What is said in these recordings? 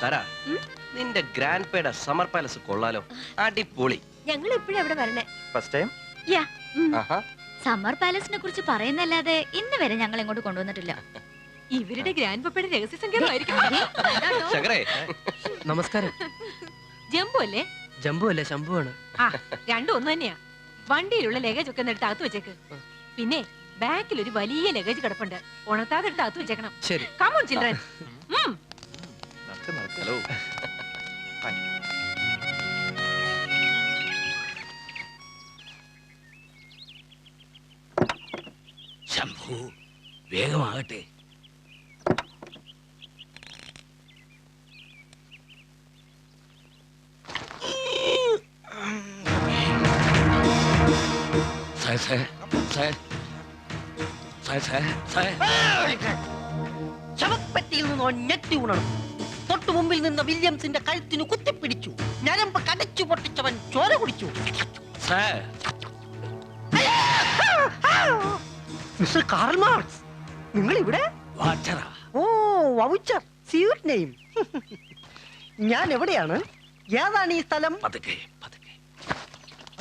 തരാ നിന്റെ grand പേയുടെ summer palace കൊള്ളാലോ, അടിപൊളി. ഞങ്ങൾ ഇപ്പോഴും അവിടെ വരണേ. First time? സമ്മർ പാലസിനെ കുറിച്ച് പറയുന്നല്ലാതെ ഇന്ന് വരെ ഞങ്ങൾ ഇങ്ങോട്ട് കൊണ്ടുവന്നിട്ടില്ല. ഇവരുടെ ഗ്രാൻഡ് പപ്പയുടെ രഹസ്യ സംഗീതമായിരിക്കും. നമസ്കാരം. ജംബു അല്ലേ? ജംബു അല്ലേ, ശംഭു ആണ്. ആ, രണ്ടും ഒന്ന് തന്നെയാ. വണ്ടിയിലുള്ള ലഗേജ് ഒക്കെ എടുത്ത് അകത്ത് വെച്ചേക്ക്. പിന്നെ ബാക്കിൽ ഒരു വലിയ ലഗേജ് കിടപ്പുണ്ട്, ഉണർത്താതെ എടുത്ത് അകത്ത് വെച്ചേക്കണം. ശരി. Come on children. Hello. Shambhu, വേഗമാകട്ടെ. ശവപ്പെട്ടിയിൽ നിന്ന് ഞെട്ടി ഉണർന്നു. തൊട്ടു മുമ്പിൽ നിന്ന് വില്യംസിന്റെ കഴുത്തിന് കുത്തിപ്പിടിച്ചു. ഞരമ്പ് കടച്ചു പൊട്ടിച്ചവൻ ചോര കുടിച്ചു. മിസ്റ്റർ കാർൽ മാർക്സ്, നിങ്ങൾ ഇവിടെ? ഓ, വൗച്ചർ, സ്വീറ്റ് നെയിം. ഞാൻ എവിടെയാണ്? ഏതാണ് ഈ സ്ഥലം?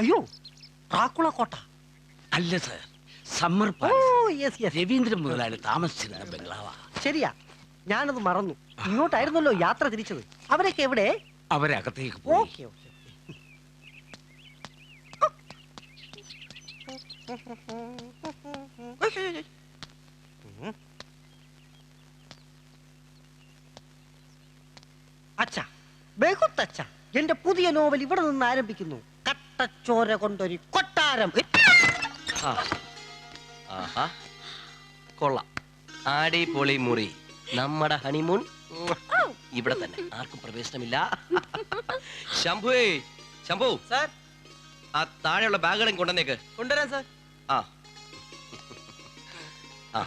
അയ്യോ, ഡ്രാക്കുള കോട്ട അല്ല സർ, സമ്മർ പാലസ്. രവീന്ദ്രൻ മുതലാളി താമസിച്ചിരുന്ന ബംഗ്ലാവാ. ശരിയാ, ഞാനത് മറന്നു. ഇങ്ങോട്ടായിരുന്നല്ലോ യാത്ര തിരിച്ചത്. അവരൊക്കെ എവിടെ? അവരകത്തേക്ക് ഓക്കെ ഓക്കെ. അച്ഛാ, ബഹുത്ത് അച്ഛാ, എന്റെ പുതിയ നോവൽ ഇവിടെ നിന്ന് ആരംഭിക്കുന്നു. കട്ടച്ചോര കൊണ്ടൊരു കൊട്ടാരം. കൊള്ളാം, അടിപൊളി മുറി. നമ്മുടെ ഹണിമൂൺ ഇവിടെ തന്നെ, ആർക്കും പ്രവേശനമില്ല. ശംഭുവേ, ശംഭു സാർ, ആ താഴെയുള്ള ബാഗുകളും കൊണ്ടുവന്നേക്ക്. കൊണ്ടുവരാം സാർ. ആ ആ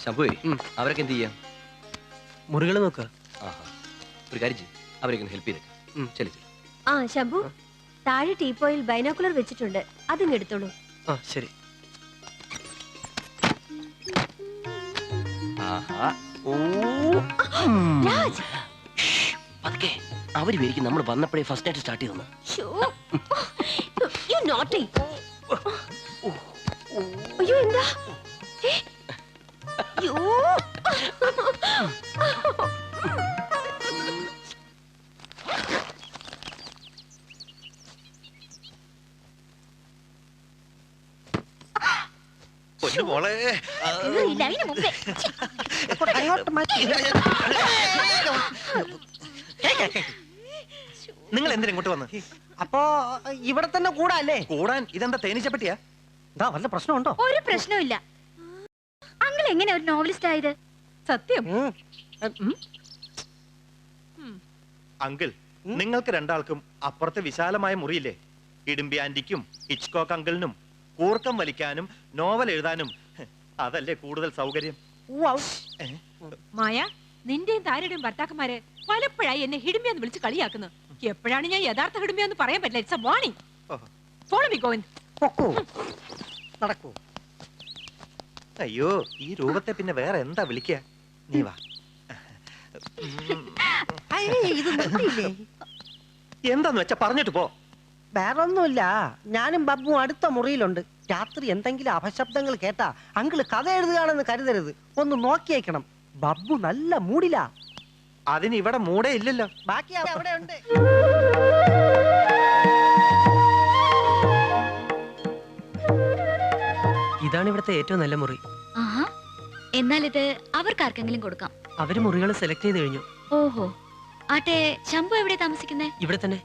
ശംഭുവേ, അവരൊക്കെ എന്ത് ചെയ്യാം? മുറികൾ നോക്കുക. ഒരു കാര്യം ചെയ്യും, അവരൊക്കെ ഹെൽപ്പ് ചെയ്തേക്കാം. ചെല്ലു. ആ ശംഭു, താഴെ ടീപ്പോയിൽ ബൈനോക്കുലർ വെച്ചിട്ടുണ്ട്, അതിങ്ങ് എടുത്തോളൂ. ആ ശരി. പതുക്കെ, അവര് വിചാരിക്കും നമ്മൾ വന്നപ്പോഴേ ഫസ്റ്റ് ആയിട്ട് സ്റ്റാർട്ട് ചെയ്തെന്ന്. അയ്യോ, എന്താ? നിങ്ങൾ എന്തിനാ ഇങ്ങോട്ട് വന്ന്? അപ്പോ ഇവിടെ തന്നെ കൂടാല്ലേ? കൂടാൻ ഇതെന്താ തേനീച്ചപ്പെട്ടിയാ? എന്താ വല്ല പ്രശ്നമുണ്ടോ? ഒരു പ്രശ്നമില്ല. അങ്കിൾ എങ്ങനെ ഒരു നോവലിസ്റ്റ് ആയത്? സത്യം. അങ്കിൾ, നിങ്ങൾക്ക് രണ്ടാൾക്കും അപ്പുറത്തെ വിശാലമായ മുറിയില്ലേ? ഇടുമ്പി ആന്റിക്കും ഹിച്ച്കോക്ക് അങ്കിളിനും കൂർക്കം വലിക്കാനും നോവൽ എഴുതാനും അതല്ലേ കൂടുതൽ സൗകര്യം. മായ, നിന്റെയും താരയുടെയും ഭർത്താക്കന്മാര് പലപ്പോഴായി എന്നെ ഹിഡിമ്പിയെന്ന് വിളിച്ച് കളിയാക്കുന്നു. എപ്പോഴാണ് ഞാൻ യഥാർത്ഥ ഹിഡിമ്പിയെന്ന് പറയാൻ പറ്റില്ല. It's A warning. Follow me Govind. നടക്കൂ. അയ്യോ, ഈ രൂപത്തെ പിന്നെ വേറെ എന്താ വിളിക്കുക? നീ വാ. എന്താന്ന് വെച്ചാ പറഞ്ഞിട്ട് പോ. വേറൊന്നുമില്ല, ഞാനും ബബ്ബും അടുത്ത മുറിയിലുണ്ട്. രാത്രി എന്തെങ്കിലും അപശബ്ദങ്ങൾ കേട്ടാ അങ്കിള് കഥ എഴുതുകയാണെന്ന് കരുതരുത്, ഒന്ന് നോക്കിയേക്കണം. ബബ്ബു നല്ല മൂടിലാ. അതിന് ഇവിടെ മൂടേ ഇല്ലല്ലോ. ബാക്കി അവിടെ ഉണ്ട്. ഇതാണ് ഇവിടുത്തെ ഏറ്റവും നല്ല മുറി. എന്നാൽ ഇത് അവർക്കാർക്കെങ്കിലും കൊടുക്കാം. അവര് മുറികൾ സെലക്ട് ചെയ്ത് കഴിഞ്ഞു. ഓഹോ, ആട്ടെ, ശംഭു എവിടെ താമസിക്കുന്നേ? ഇവിടെ തന്നെ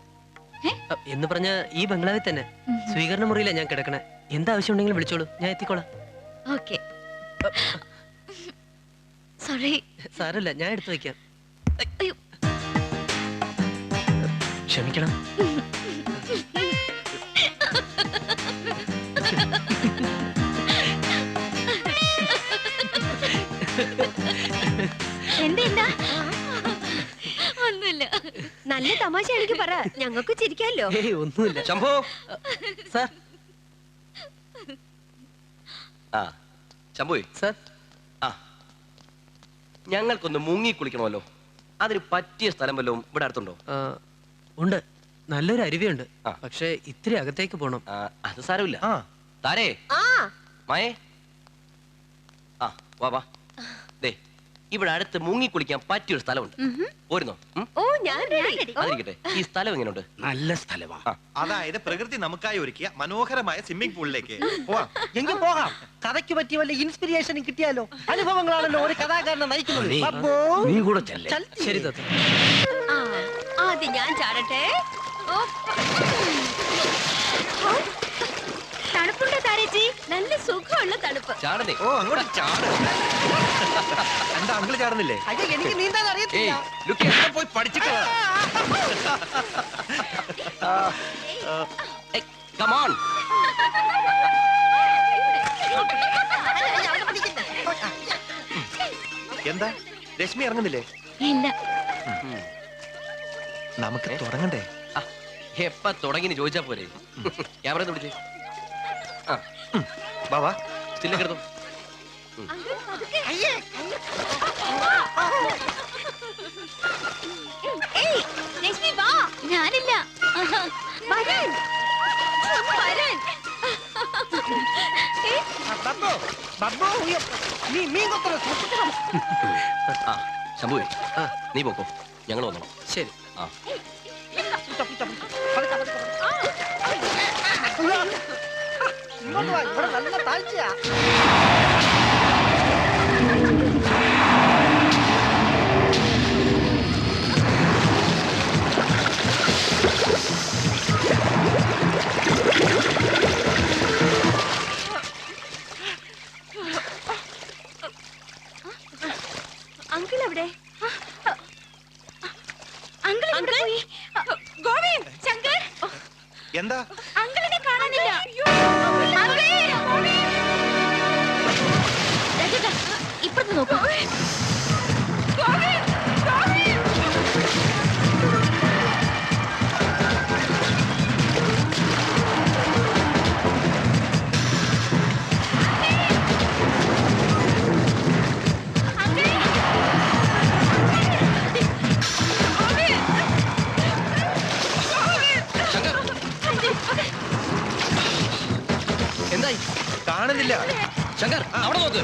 എന്ന് പറഞ്ഞ ഈ ബംഗ്ലാവിൽ തന്നെ. സ്വീകരണ മുറിയിലാ ഞാൻ കിടക്കണേ. എന്താവശ്യം ഉണ്ടെങ്കിലും വിളിച്ചോളൂ, ഞാൻ എത്തിക്കോളാം. ഓക്കെ. സോറി. സാരമില്ല, ഞാൻ എടുത്തു വെക്കാം. ക്ഷമിക്കണം. എന്താ? ഒന്നുമില്ല. നല്ല തമാശ എനിക്ക് പറ, ഞങ്ങൾക്ക് ചിരിക്കാമല്ലോ. ഒന്നുമില്ല. ശംഭു സാർ. ആ ശംഭു സാർ, ആ ഞങ്ങൾക്കൊന്ന് മുങ്ങി കുളിക്കണമല്ലോ. അതിന് പറ്റിയ സ്ഥലം വല്ലതും ഇവിടെ അടുത്തുണ്ടോ? ഉണ്ട്, നല്ലൊരു അരുവിയുണ്ട്. ആ. പക്ഷെ ഇത്തിരി അകത്തേക്ക് പോണം. അത് സാരമില്ല. ആ താരേ മായേ, ആ വാ വാ. ദേ ഇവിടെ അടുത്ത് മുങ്ങി കുളിക്കാൻ പറ്റിയൊരു സ്ഥലമുണ്ട്. പോരുന്നോ? ഓ ഞാൻ ready. അതിരിക്കട്ടെ. ഈ സ്ഥലം എങ്ങനെയുണ്ട്? നല്ല സ്ഥലമാ. അതായത് പ്രകൃതി നമുക്കായി ഒരുക്കിയ മനോഹരമായ സ്വിമ്മിംഗ് പൂളിലേക്ക് പോവാം. എങ്കിൽ പോകാം. കഥയ്ക്ക് പറ്റിയ വല്ല ഇൻസ്പിരേഷനും കിട്ടിയാലോ? അനുഭവങ്ങളാണല്ലോ ഒരു കഥാകാരനെ നയിക്കുന്നത്. നീ- ബബ്ബു, നീ കൂടെ ചെല്ലേ. ചൽത്തി. ശരി തത്ത. ആദ്യം ഞാൻ ചാടട്ടെ. തണുപ്പുണ്ടോ താരേച്ചി? നല്ല സുഖമുള്ള തണുപ്പ്. ചാടതേ. ഓ അങ്ങോട്ട് ചാട്. എന്താ അങ്കിള് ചാടുന്നില്ലേ? അയ്യോ, എനിക്ക് നീന്താൻ ഏയ് അറിയത്തില്ല. ലുക്ക്, എവിടെ പോയി പഠിച്ചിട്ട് വാ. ഏയ്, come on. എന്താ രശ്മി ഇറങ്ങുന്നില്ലേ? ഇല്ല. നമുക്ക് തുടങ്ങണ്ടേ? ആ, എപ്പ തുടങ്ങിന് ചോദിച്ചാ പോരെ. ക്യാമറ പിടിച്ചേ. ആ ബാബാ സ്റ്റില്ലൊക്കെ എടുത്തോ. ഏയ്, രശ്മി വാ. ഞാനില്ല. വരൻ. വരൻ. ബബ്ബു, ബബ്ബു, ഉയ്യോ, നീ മീൻ കൊത്തുന്നത് സൂക്ഷിക്കണം. ആ ശംഭുവേ, നീ പോക്കോ, ഞങ്ങൾ വന്നോളാം. ശരി. ആ പിടിച്ചോ, പിടിച്ചോ, പിടിച്ചോ. പതുക്കെ, പതുക്കെ, പതുക്കെ. ഇങ്ങോട്ട് വാ, ഇവിടെ നല്ല താഴ്ചയാ. അങ്കിൾ എവിടെ? അങ്കിൾ എവിടെ പോയി? ഗോവിന്ദ്, ശങ്കർ, എന്താ? അങ്കിളിനെ കാണാനില്ല. ഇപ്പഴത്തെ നോക്കൂ. എന്തായി? കാണുന്നില്ല. ശങ്കർ അവിടെ നോക്ക്.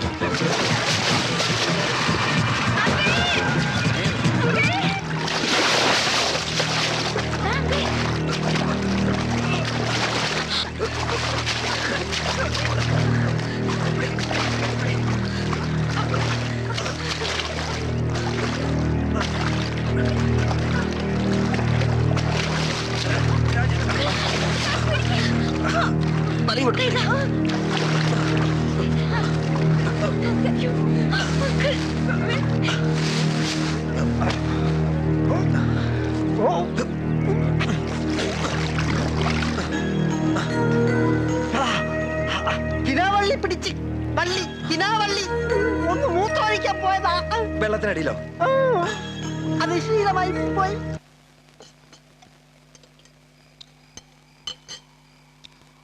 കിനാവള്ളി പിടിച്ച് വള്ളി, കിനാവള്ളി ഒന്ന് മൂത്രമൊഴിക്കാൻ പോയതാ. വെള്ളത്തിനടിയിലോ? ആ, അത് ശീലമായി പോയി.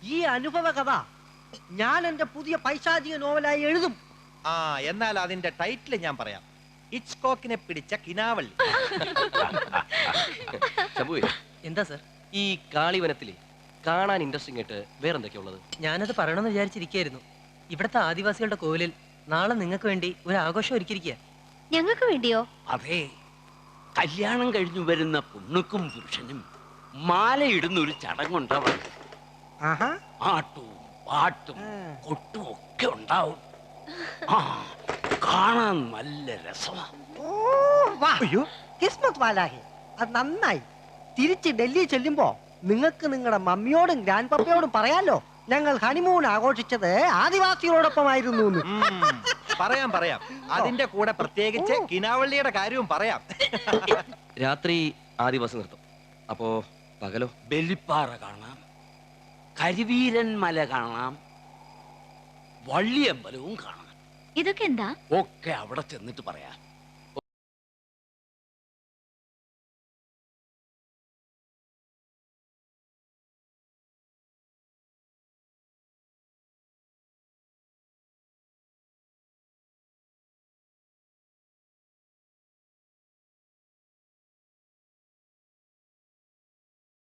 ഈ അനുഭവ കഥ ഞാൻ എന്റെ പുതിയ പൈശാചിക നോവലായി എഴുതും. ആ എന്നാൽ അതിന്റെ ടൈറ്റിൽ ഞാൻ പറയാം. ഹിച്ച്കോക്കിനെ പിടിച്ച കിനാവള്ളി. ശംഭുവേ, എന്താ സർ? ഈ കാളിവനത്തിലെ കാണാൻ ഇൻട്രസ്റ്റിംഗ് ആയിട്ട് വേറെന്തൊക്കെയാ ഉള്ളത്? ഞാനത് പറയണമെന്ന് വിചാരിച്ചിരിക്കുകയായിരുന്നു. ഇവിടുത്തെ ആദിവാസികളുടെ കോവിലിൽ നാളെ നിങ്ങൾക്ക് വേണ്ടി ഒരു ആഘോഷം ഒരുക്കിയിരിക്കുക. ഞങ്ങൾക്ക് വേണ്ടിയോ? അതെ, കല്യാണം കഴിഞ്ഞു വരുന്ന പൊണ്ണുക്കും പുരുഷനും മാലയിടുന്ന ഒരു ചടങ്ങുണ്ടാവും. ആഹാ. ആട്ടും പാട്ടും കൊട്ടും ഒക്കെ ഉണ്ടാവും. ആ, കാണാൻ നല്ല രസമാ. ഓ, വാ. അയ്യോ, കിസ്മത്ത് വാലാഹി, അത് നന്നായി. തിരിച്ച് ഡൽഹി ചെല്ലുമ്പോ നിങ്ങൾക്ക് നിങ്ങളുടെ മമ്മിയോടും ഗ്രാൻഡ് പപ്പയോടും പറയാലോ ഞങ്ങൾ ഹണിമൂൺ ആഘോഷിച്ചത് ആദിവാസികളോടൊപ്പമായിരുന്നു എന്ന്. പറയാം പറയാം. അതിന്റെ കൂടെ പ്രത്യേകിച്ച് കിനാവള്ളിയുടെ കാര്യവും പറയാം. രാത്രി ആദിവാസി നൃത്തം, അപ്പോ പകലോ? ബലിപ്പാറ കാണാം, കരിവീരൻ മല കാണാം, വള്ളിയമ്പലവും കാണാം. ഇതൊക്കെ എന്താ? ഒക്കെ അവിടെ ചെന്നിട്ട് പറയാം.